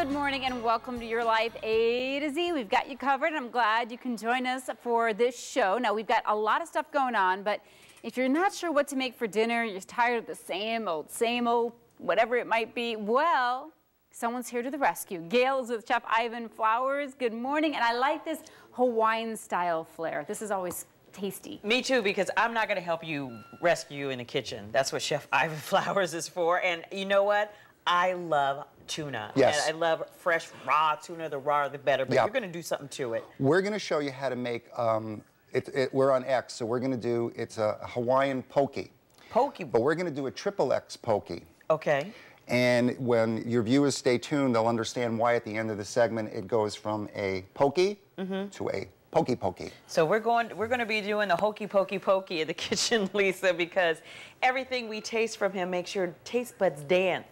Good morning and welcome to Your Life A to Z. We've got you covered. I'm glad you can join us for this show. Now, we've got a lot of stuff going on, but if you're not sure what to make for dinner, you're tired of the same old, whatever it might be, well, someone's here to the rescue. Gail is with Chef Ivan Flowers. Good morning, and I like this Hawaiian-style flair. This is always tasty. Me too, because I'm not going to help you rescue you in the kitchen. That's what Chef Ivan Flowers is for. And you know what? I love tuna. Yes. And I love fresh, raw tuna. The rawer, the better. But Yep. you're going to do something to it. We're going to show you how to make, we're on X, so we're going to do, it's a Hawaiian poke. Poke. But we're going to do a triple X poke. Okay. And when your viewers stay tuned, they'll understand why at the end of the segment it goes from a poke to a poke. So we're going to be doing the hokey pokey pokey in the kitchen, Lisa, because everything we taste from him makes your taste buds dance.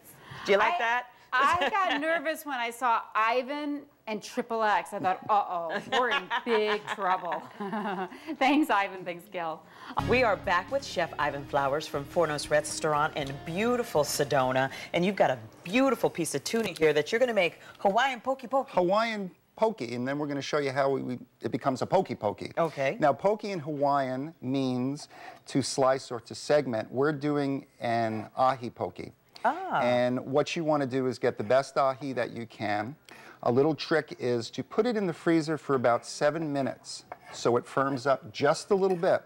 Do you like that? I got nervous when I saw Ivan and Triple X. I thought, uh-oh, we're in big trouble. Thanks, Ivan. Thanks, Gail. We are back with Chef Ivan Flowers from Fornos Restaurant in beautiful Sedona. And you've got a beautiful piece of tuna here that you're going to make Hawaiian poke. Hawaiian poke, and then we're going to show you how it becomes a poke. Okay. Now, poke in Hawaiian means to slice or to segment. We're doing an ahi poke. Ah. And what you want to do is get the best ahi that you can. A little trick is to put it in the freezer for about 7 minutes so it firms up just a little bit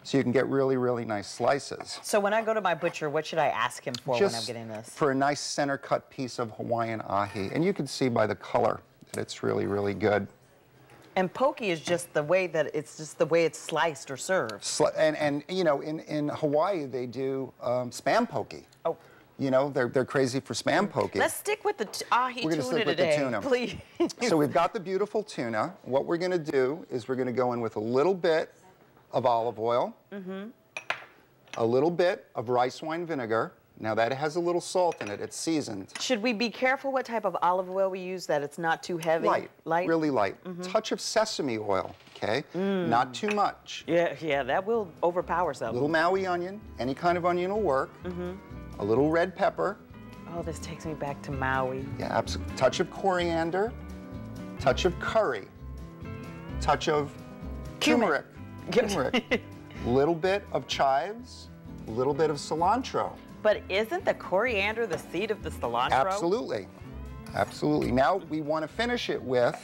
so you can get really, really nice slices. So when I go to my butcher, what should I ask him for when I'm getting this? For a nice center cut piece of Hawaiian ahi. And you can see by the color that it's really, really good. And poke is just the way that it's sliced or served. And you know, in Hawaii they do Spam poke. Oh. You know, they're crazy for Spam poke. Let's stick with the ahi We're tuna gonna stick today, with the tuna. Please. So we've got the beautiful tuna. What we're going to do is we're going to go in with a little bit of olive oil, a little bit of rice wine vinegar. Now that has a little salt in it. It's seasoned. Should we be careful what type of olive oil we use, that it's not too heavy? Light? Really light. Touch of sesame oil, okay? Not too much. Yeah, that will overpower A something. little Maui onion. Any kind of onion will work. A little red pepper. Oh, this takes me back to Maui. Yeah, absolutely. Touch of coriander. Touch of curry. Touch of turmeric. Little bit of chives. Little bit of cilantro. But isn't the coriander the seed of the cilantro? Absolutely. Absolutely. Now we want to finish it with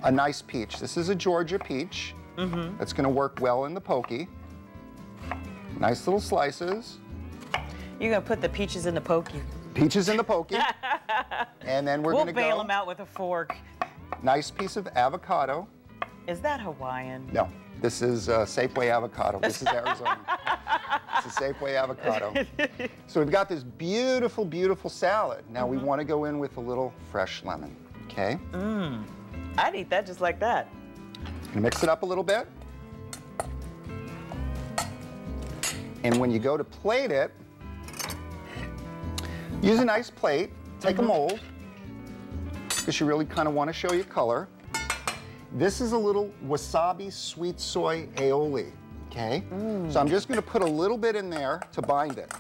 a nice peach. This is a Georgia peach. That's going to work well in the poke. Nice little slices. You're going to put the peaches in the poke. Peaches in the poke. And then we're going to go. We'll bail them out with a fork. Nice piece of avocado. Is that Hawaiian? No, this is Safeway avocado. This is Arizona. It's a Safeway avocado. So we've got this beautiful, beautiful salad. Now we want to go in with a little fresh lemon, okay? I'd eat that just like that. Gonna mix it up a little bit. And when you go to plate it, use a nice plate, take a mold, because you really kind of want to show your color. This is a little wasabi sweet soy aioli, okay? So I'm just going to put a little bit in there to bind it.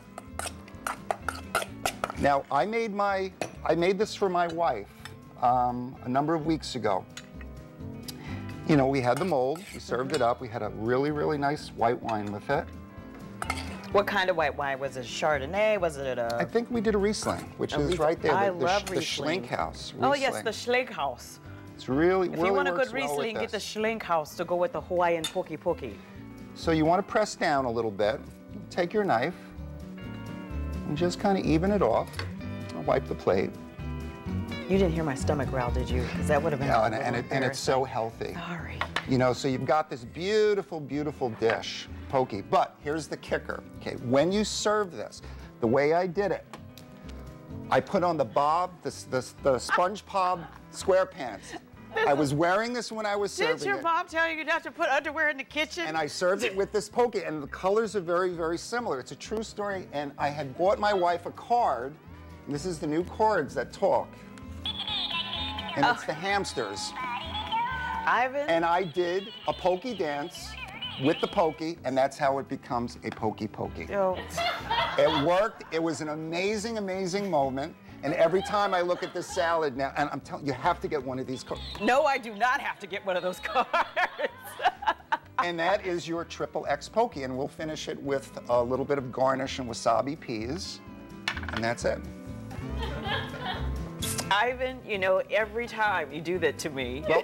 Now, I made this for my wife a number of weeks ago. You know, we had the mold, we served it up, we had a really, really nice white wine with it. What kind of white wine? Was it Chardonnay? Was it a... I think we did a Riesling, which is right there. I love the Riesling. Schlinkhaus. Oh yes, the Schlinkhaus. It's really, If you want a good Riesling, get the Schlinkhaus to go with the Hawaiian poke. So you want to press down a little bit. Take your knife and just kind of even it off. I'll wipe the plate. You didn't hear my stomach growl, did you? Because that would have been and it's so healthy. Sorry. You know, so you've got this beautiful, beautiful dish, poke. But here's the kicker, okay? When you serve this, the way I did it, I put on the Sponge Bob SquarePants. I was wearing this when I was serving it. Did your mom tell you not to put underwear in the kitchen? And I served it with this poke, and the colors are very, very similar. It's a true story, and I had bought my wife a card, and this is the new cards that talk. And it's the hamsters. Ivan? And I did a pokey dance with the pokey, and that's how it becomes a pokey. Oh. It worked. It was an amazing, amazing moment. And every time I look at this salad now, and I'm telling you, you have to get one of these cards. No, I do not have to get one of those cards. And that is your XXX poke, and we'll finish it with a little bit of garnish and wasabi peas, and that's it. Ivan, you know, every time you do that to me. Well,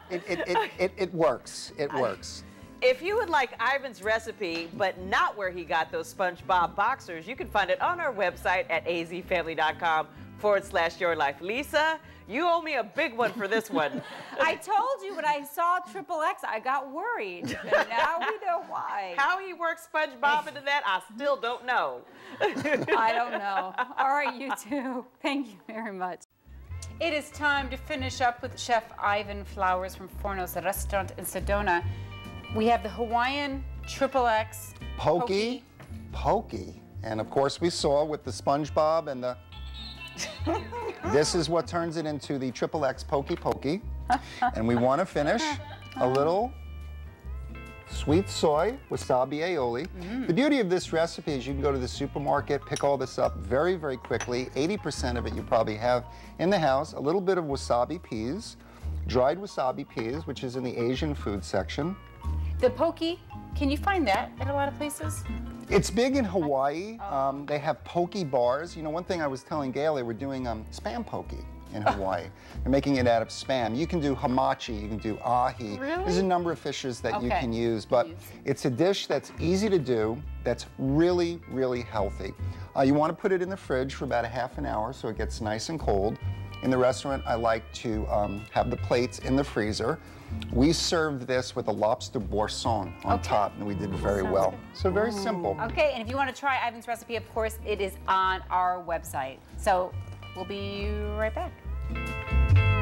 it works. It works. If you would like Ivan's recipe, but not where he got those SpongeBob boxers, you can find it on our website at azfamily.com/yourlife. Lisa, you owe me a big one for this one. I told you when I saw XXX, I got worried. And now we know why. How he works SpongeBob into that, I still don't know. I don't know. All right, you two. Thank you very much. It is time to finish up with Chef Ivan Flowers from Fornos Restaurant in Sedona. We have the Hawaiian XXX Poke. And of course we saw with the SpongeBob and the... This is what turns it into the XXX Poke. And we want to finish a little sweet soy wasabi aioli. The beauty of this recipe is you can go to the supermarket, pick all this up very, very quickly. 80% of it you probably have in the house. A little bit of wasabi peas, dried wasabi peas, which is in the Asian food section. The poke, can you find that at a lot of places? It's big in Hawaii. They have poke bars. You know, one thing I was telling Gail, they were doing spam poke in Hawaii. They're making it out of spam. You can do hamachi, you can do ahi. Really? There's a number of fishes that you can use, but it's a dish that's easy to do, that's really, really healthy. You want to put it in the fridge for about a half an hour so it gets nice and cold. In the restaurant, I like to have the plates in the freezer. We served this with a lobster boursin on top, and we did very well. So very simple. Okay, and if you want to try Ivan's recipe, of course, it is on our website. So we'll be right back.